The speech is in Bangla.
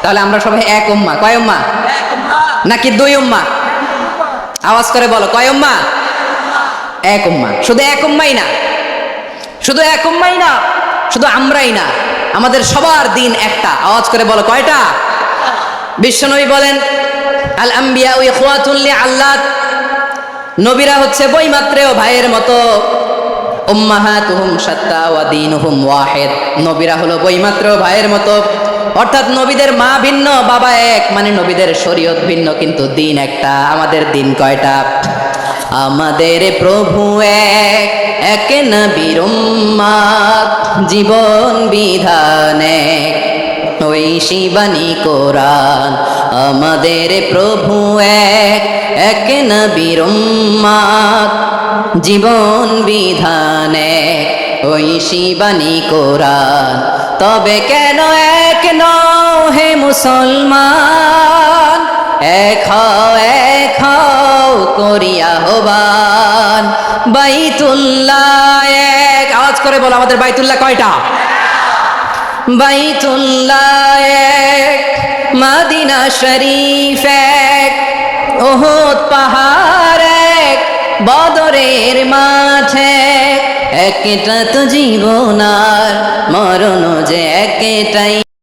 তাহলে আমরা সবাই এক উম্মাহ। কয় উম্মাহ? নাকি দুই উম্মাহ? আওয়াজ করে বলো, কয় উম্মাহ? এক উম্মাহ। শুধু এক উম্মাই না, শুধু এক উম্মাই না, শুধু আমরাই না, আমাদের সবার দিন একটা। আওয়াজ করে বলো, কয়টা? বিশ্বনবী বলেন, আল আম্বিয়া ইখওয়াতুন লিআল্লাত, নবীরা হচ্ছে বৈমাত্রেয় ভাইয়ের মতো। উম্মাহাতুহুম শাত্তা ওয়া দীনুহুম ওয়াহিদ, নবীরা হলো বৈমাত্রেয় ভাইয়ের মতো। অর্থাৎ নবীদের মা ভিন্ন, বাবা এক, মানে নবীদের শরীয়ত ভিন্ন, কিন্তু দিন একটা। আমাদের দিন কয়টা? আমাদের প্রভু এক, এক নবীর উম্মাত, জীবন বিধান এক, ওই শিবানী কোরআন। আমাদের প্রভু এক, এক নবীর উম্মাত, জীবন বিধান এক, ওই শিবানী কোরআন। তবে কেন এক নও হে মুসলমান, এক হও করিয়া আহ্বান। বাইতুল্লাহ এক, আওয়াজ করে বলো, আমাদের বাইতুল্লাহ কয়টা? বাইতুল্লাহ এক, মদিনা শরীফ এক, উহুদ পাহাড় এক, বদরের মাঠ এক। একটা তো জীবন আর মরণ যে একটাই।